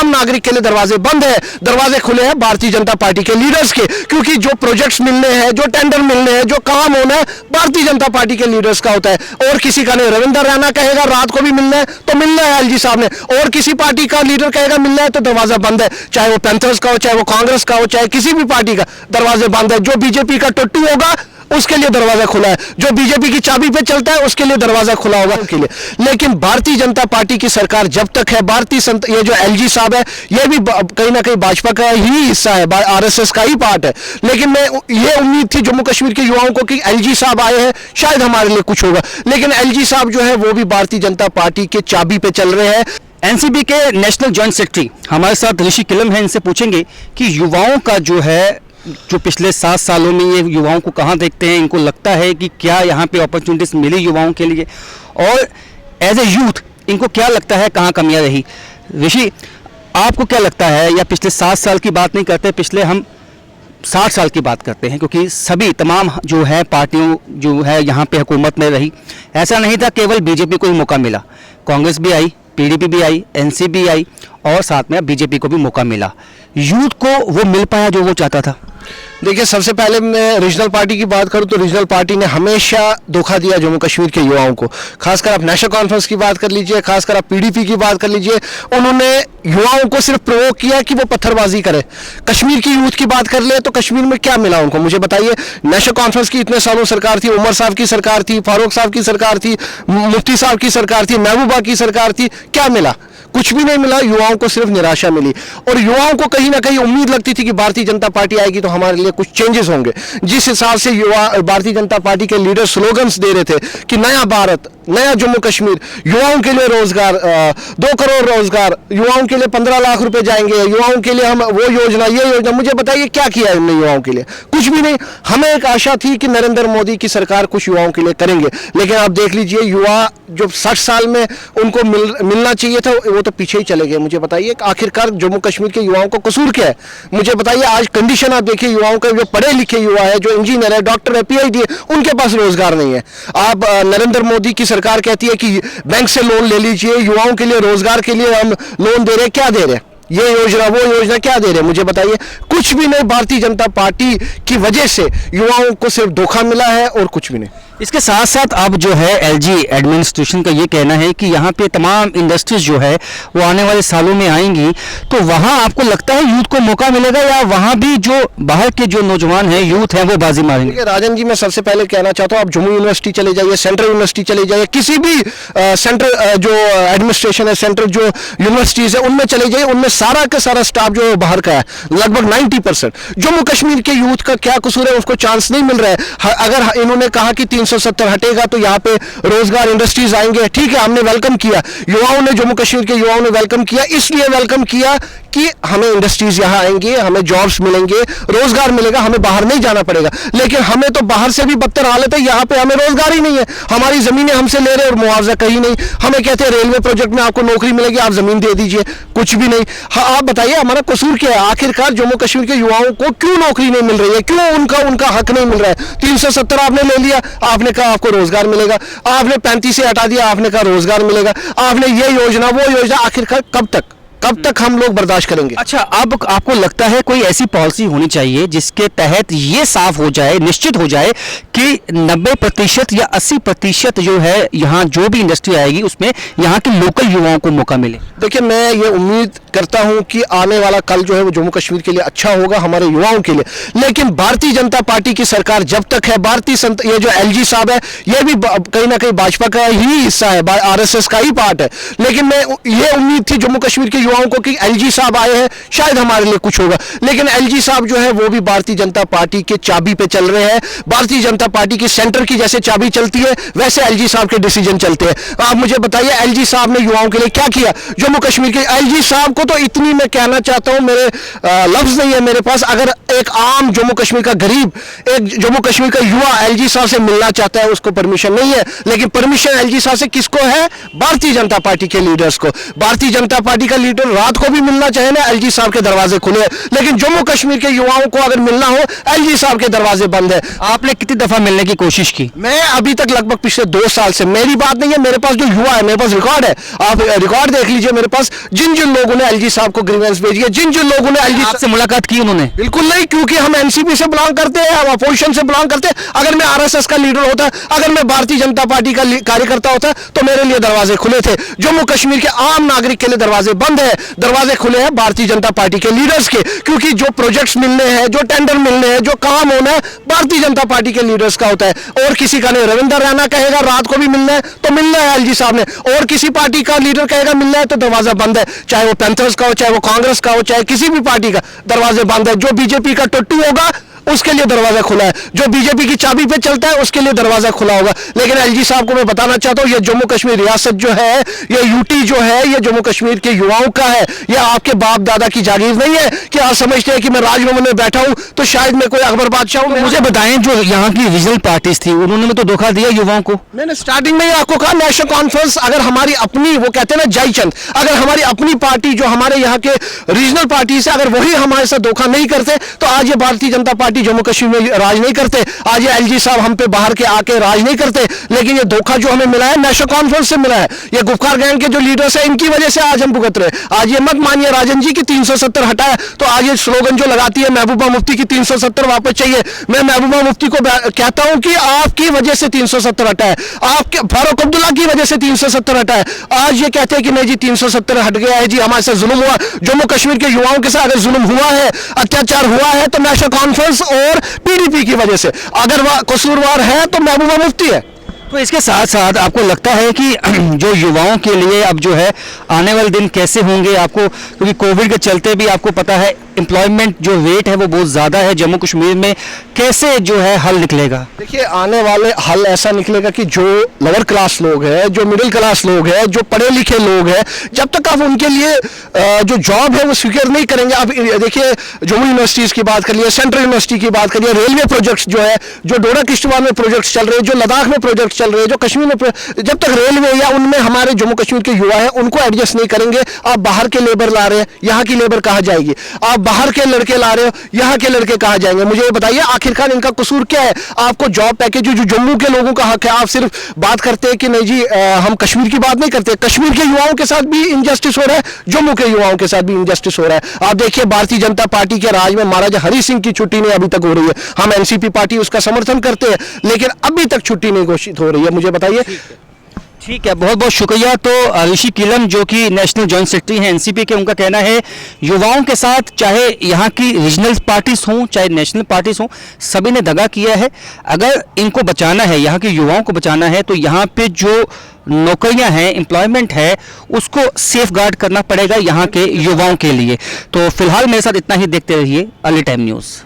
आम नागरिक के लिए दरवाजे बंद है, दरवाजे खुले हैं भारतीय जनता पार्टी के लीडर्स के, क्योंकि जो प्रोजेक्ट्स मिलने हैं, जो टेंडर मिलने हैं, जो काम होना है भारतीय जनता पार्टी के लीडर्स का होता है और किसी का नहीं। रविंद्र रैना कहेगा रात को भी मिलना है तो मिलना है एलजी साहब ने, और किसी पार्टी का लीडर कहेगा मिलना है तो दरवाजा बंद है, चाहे वो पैंथर्स का हो, चाहे वो कांग्रेस का हो, चाहे किसी भी पार्टी का, दरवाजे बंद है। जो बीजेपी का टट्टू होगा उसके लिए दरवाजा खुला है, जो बीजेपी की चाबी पे चलता है उसके लिए दरवाजा खुला होगा उनके लिए। लेकिन भारतीय जनता पार्टी की सरकार जब तक है, ये जो एलजी साहब है ये भी कहीं ना कहीं भाजपा का ही हिस्सा है, आरएसएस का ही पार्ट है। लेकिन मैं ये उम्मीद थी जम्मू कश्मीर के युवाओं को कि एलजी साहब आए हैं शायद हमारे लिए कुछ होगा, लेकिन एलजी साहब जो है वो भी भारतीय जनता पार्टी के चाबी पे चल रहे हैं। एनसीपी के नेशनल जॉइंट सेक्रेटरी हमारे साथ ऋषि किलम है, इनसे पूछेंगे कि युवाओं का जो पिछले 7 सालों में ये युवाओं को कहाँ देखते हैं, इनको लगता है कि क्या यहाँ पे अपॉर्चुनिटीज मिली युवाओं के लिए, और एज ए यूथ इनको क्या लगता है कहाँ कमियाँ रही। ऋषि, आपको क्या लगता है, या पिछले 7 साल की बात नहीं करते, पिछले हम 60 साल की बात करते हैं, क्योंकि सभी तमाम जो है पार्टियों जो है यहाँ पे हुकूमत में रही, ऐसा नहीं था केवल बीजेपी को ही मौका मिला, कांग्रेस भी आई, पीडीपी भी आई, एनसीपी भी आई और साथ में बीजेपी को भी मौका मिला। यूथ को वो मिल पाया जो वो चाहता था? देखिए, सबसे पहले मैं रीजनल पार्टी की बात करूं तो रीजनल पार्टी ने हमेशा धोखा दिया जम्मू कश्मीर के युवाओं को। खासकर आप नेशनल कॉन्फ्रेंस की बात कर लीजिए, खासकर आप पीडीपी की बात कर लीजिए, उन्होंने युवाओं को सिर्फ प्रोवोक किया कि वो पत्थरबाजी करें। कश्मीर की यूथ की बात कर ले तो कश्मीर में क्या मिला उनको, मुझे बताइए। नेशनल कॉन्फ्रेंस की इतने सालों सरकार थी, उमर साहब की सरकार थी, फारूक साहब की सरकार थी, मुफ्ती साहब की सरकार थी, महबूबा की सरकार थी, क्या मिला? कुछ भी नहीं मिला। युवाओं को सिर्फ निराशा मिली और युवाओं को कहीं ना कहीं उम्मीद लगती थी कि भारतीय जनता पार्टी आएगी तो हमारे लिए कुछ चेंजेस होंगे। जिस हिसाब से युवा भारतीय जनता पार्टी के लीडर स्लोगन्स दे रहे थे कि नया भारत, नया जम्मू कश्मीर, युवाओं के लिए रोजगार, 2 करोड़ रोजगार, युवाओं के लिए 15 लाख रुपए जाएंगे, युवाओं के लिए हम वो योजना, ये योजना, मुझे बताइए क्या किया इनने युवाओं के लिए? कुछ भी नहीं। हमें एक आशा थी कि नरेंद्र मोदी की सरकार कुछ युवाओं के लिए करेंगे, लेकिन आप देख लीजिए युवा जो 60 साल में उनको मिलना चाहिए था वो तो पीछे ही चले गए। मुझे बताइए आखिरकार जम्मू कश्मीर के युवाओं को कसूर क्या है? मुझे बताइए। आज कंडीशन आप देखिए, युवाओं के जो पढ़े लिखे युवा है, जो इंजीनियर है, डॉक्टर है, पीएचडी है, उनके पास रोजगार नहीं है। आप नरेंद्र मोदी की सरकार कहती है कि बैंक से लोन ले लीजिए, युवाओं के लिए रोजगार के लिए हम लोन दे रहे हैं, क्या दे रहे हैं? ये योजना वो योजना क्या दे रहे हैं? मुझे बताइए। कुछ भी नहीं। भारतीय जनता पार्टी की वजह से युवाओं को सिर्फ धोखा मिला है और कुछ भी नहीं। इसके साथ साथ अब जो है एलजी एडमिनिस्ट्रेशन का ये कहना है कि यहाँ पे तमाम इंडस्ट्रीज जो है वो आने वाले सालों में आएंगी, तो वहाँ आपको लगता है यूथ को मौका मिलेगा या वहाँ भी जो बाहर के जो नौजवान हैं, यूथ हैं, वो बाजी मारेंगे? राजन जी, मैं सबसे पहले कहना चाहता हूँ, आप जम्मू यूनिवर्सिटी चले जाइए, सेंट्रल यूनिवर्सिटी चले जाइए, किसी भी सेंट्रल जो एडमिनिस्ट्रेशन है, सेंट्रल जो यूनिवर्सिटीज है उनमें चले जाइए, उनमें सारा का सारा स्टाफ जो है बाहर का है, लगभग 90%। जम्मू कश्मीर के यूथ का क्या कसूर है? उसको चांस नहीं मिल रहा है। अगर इन्होंने कहा कि 370 हटेगा तो यहाँ पे रोजगार इंडस्ट्रीज आएंगे, ठीक है, हमने वेलकम किया, युवाओं ने, जम्मू कश्मीर के युवाओं ने वेलकम किया, इसलिए वेलकम किया कि हमें इंडस्ट्रीज यहाँ आएंगे, हमें जॉब्स मिलेंगे, रोजगार मिलेगा, हमें बाहर नहीं जाना पड़ेगा। लेकिन हमें तो बाहर से भी बदतर हालत है, यहाँ पे हमें रोजगार ही नहीं है। हमारी जमीनें हमसे ले रहे और मुआवजा कहीं नहीं। हमें कहते हैं रेलवे प्रोजेक्ट में आपको नौकरी मिलेगी, आप जमीन दे दीजिए, कुछ भी नहीं। हाँ, आप बताइए हमारा कसूर क्या है? आखिरकार जम्मू कश्मीर के युवाओं को क्यों नौकरी नहीं मिल रही है? क्यों उनका हक नहीं मिल रहा है? 370 आपने ले लिया, आपने कहा आपको रोजगार मिलेगा, आपने 35 से हटा दिया, आपने कहा रोजगार मिलेगा, आपने ये योजना वो योजना, आखिरकार कब तक हम लोग बर्दाश्त करेंगे? अच्छा, अब आपको लगता है कोई ऐसी पॉलिसी होनी चाहिए जिसके तहत ये साफ हो जाए, निश्चित हो जाए कि 90% या 80% जो है यहाँ जो भी इंडस्ट्री आएगी उसमें यहाँ के लोकल युवाओं को मौका मिले? देखिए, मैं ये उम्मीद करता हूं कि आने वाला कल जो है वो जम्मू कश्मीर के लिए अच्छा होगा, हमारे युवाओं के लिए। लेकिन भारतीय जनता पार्टी की सरकार जब तक है, ये जो एलजी साहब है ये भी कहीं ना कहीं भाजपा का ही हिस्सा है, आरएसएस का ही पार्ट है। लेकिन मैं ये उम्मीद थी जम्मू कश्मीर के युवाओं को कि एलजी साहब आए हैं शायद हमारे लिए कुछ होगा, लेकिन एलजी साहब जो है वो भी भारतीय जनता पार्टी के चाबी पे चल रहे हैं। भारतीय जनता पार्टी की सेंटर की जैसे चाबी चलती है वैसे एलजी साहब के डिसीजन चलते हैं। आप मुझे बताइए एलजी साहब ने युवाओं के लिए क्या किया? जम्मू कश्मीर के एलजी साहब को तो इतनी मैं कहना चाहता हूं, मेरे लफ्ज नहीं है मेरे पास, अगर एक आम जम्मू कश्मीर का गरीब, एक जम्मू कश्मीर का युवा एलजी साहब से मिलना चाहता है, उसको परमिशन नहीं है। लेकिन परमिशन एलजी साहब से किसको है? भारतीय जनता पार्टी के लीडर्स को। भारतीय जनता पार्टी का लीडर लीडर रात को भी मिलना चाहे ना, एलजी साहब के दरवाजे खुले हैं, लेकिन जम्मू कश्मीर के युवाओं को अगर मिलना हो, एलजी साहब के दरवाजे बंद है। आपने कितनी दफा मिलने की कोशिश की? मैं अभी तक लगभग पिछले 2 साल से, मेरी बात नहीं है, मेरे पास जो युवा है, मेरे पास रिकॉर्ड है, आप रिकॉर्ड देख लीजिए मेरे पास, जिन जिन लोगों ने एलजी साहब को ग्रीवेंस भेजी है, जिन जिन लोगों ने एलजी आपसे मुलाकात की उन्होंने? बिल्कुल नहीं, क्योंकि हम एनसीपी से बिलोंग करते हैं, हम अपोजिशन से बिलोंग करते हैं। अगर मैं आरएसएस का लीडर होता, अगर मैं भारतीय जनता पार्टी का कार्यकर्ता होता, तो मेरे लिए दरवाजे खुले थे। जम्मू कश्मीर के आम नागरिक के लिए दरवाजे बंद है, दरवाजे खुले हैं भारतीय जनता पार्टी के लीडर्स के, क्योंकि जो प्रोजेक्ट्स मिलने हैं, जो टेंडर मिलने हैं, जो काम होना है, भारतीय जनता पार्टी के लीडर्स का होता है, और किसी का नहीं। रविंदर रैना कहेगा रात को भी मिलना है तो मिलना है एलजी साहब ने, और किसी पार्टी का लीडर कहेगा मिलना है तो दरवाजा बंद है, चाहे वो पैंथर्स का हो, चाहे वो कांग्रेस का हो, चाहे किसी भी पार्टी का, दरवाजे बंद है। जो बीजेपी का टट्टू होगा उसके लिए दरवाजा खुला है, जो बीजेपी की चाबी पे चलता है उसके लिए दरवाजा खुला होगा। लेकिन एलजी साहब को मैं बताना चाहता हूं, ये जम्मू कश्मीर रियासत जो है, ये यूटी जो है, ये जम्मू कश्मीर के युवाओं का है, ये आपके बाप दादा की जागीर नहीं है कि आप समझते हैं कि मैं राजभवन में बैठा हूं तो शायद मैं कोई अकबर बादशाह हूं। मुझे बताएं, जो यहाँ की रीजनल पार्टीज थी उन्होंने भी तो धोखा दिया युवाओं को। मैंने स्टार्टिंग में ही आपको कहा, नेशनल कॉन्फ्रेंस अगर हमारी अपनी, वो कहते हैं ना जयचंद, अगर हमारी अपनी पार्टी जो हमारे यहाँ के रीजनल पार्टी से, अगर वही हमारे साथ धोखा नहीं करते तो आज ये भारतीय जनता पार्टी जम्मू कश्मीर में राज नहीं करते, आज ये एलजी साहब हम पे बाहर के आके राज नहीं करते। लेकिन ये धोखा जो हमें मिला है नेशनल कॉन्फ्रेंस से मिला है, ये गुफकार गैंग के जो लीडर्स हैं इनकी वजह से आज हम भुगत रहे। आज ये मत मानिए राजन जी की 370 हटाया तो आज ये स्लोगन जो लगाती है महबूबा मुफ्ती की 370 वापस चाहिए, मैं महबूबा मुफ्ती को कहता हूं कि आपकी वजह से 370 हटाया, आपके फारूक अब्दुल्ला की वजह से 370 हटाया। आज ये कहते हैं कि नहीं जी 370 हट गया है जी, हमारे साथ जुल्म हुआ। जम्मू कश्मीर के युवाओं के साथ अगर जुल्म हुआ है, अत्याचार हुआ है तो नेशनल कॉन्फ्रेंस और पीडीपी की वजह से, अगर वह कसूरवार है तो महबूबा मुफ्ती है। तो इसके साथ साथ आपको लगता है कि जो युवाओं के लिए अब जो है आने वाले दिन कैसे होंगे आपको, क्योंकि कोविड के चलते भी आपको पता है एम्प्लॉयमेंट जो रेट है वो बहुत ज़्यादा है जम्मू कश्मीर में, कैसे जो है हल निकलेगा? देखिए आने वाले हल ऐसा निकलेगा कि जो लोअर क्लास लोग हैं, जो मिडिल क्लास लोग हैं, जो पढ़े लिखे लोग हैं, जब तक आप उनके लिए जो जॉब है वो स्वीकार नहीं करेंगे। आप देखिए जम्मू यूनिवर्सिटीज़ की बात करिए, सेंट्रल यूनिवर्सिटी की बात करिए, रेलवे प्रोजेक्ट्स जो है, जो डोडा किश्तवाड़ में प्रोजेक्ट्स चल रहे हैं, जो लद्दाख में प्रोजेक्ट चल रहे हैं, जो कश्मीर में, जब तक रेलवे या उनमें हमारे जम्मू कश्मीर के युवा हैं उनको एडजस्ट नहीं करेंगे, आप बाहर के लेबर ला रहे हैं, यहाँ की लेबर कहाँ जाएगी? आप बाहर के लड़के ला रहे हो, यहाँ के लड़के कहाँ जाएंगे? मुझे ये बताइए आखिरकार इनका कसूर क्या है? आपको जॉब पैकेज जो जम्मू के लोगों का हक है, आप सिर्फ बात करते हैं कि नहीं जी हम कश्मीर की बात नहीं करते। कश्मीर के युवाओं के साथ भी इनजस्टिस हो रहा है, जम्मू के युवाओं के साथ भी इनजस्टिस हो रहा है। आप देखिए भारतीय जनता पार्टी के राज में महाराजा हरि सिंह की छुट्टी नहीं अभी तक हो रही है। हम एनसीपी पार्टी उसका समर्थन करते हैं, लेकिन अभी तक छुट्टी नहीं घोषित हो रही है। मुझे बताइए। ठीक है, बहुत बहुत शुक्रिया। तो ऋषि किलम जो कि नेशनल जॉइंट सेक्रेटरी हैं एनसीपी के, उनका कहना है युवाओं के साथ चाहे यहाँ की रीजनल पार्टीज हों चाहे नेशनल पार्टीज हों, सभी ने दगा किया है। अगर इनको बचाना है, यहाँ के युवाओं को बचाना है, तो यहाँ पे जो नौकरियां हैं, एम्प्लॉयमेंट है, उसको सेफ गार्ड करना पड़ेगा यहाँ के युवाओं के लिए। तो फिलहाल मेरे साथ इतना ही, देखते रहिए अर्ली टाइम न्यूज़।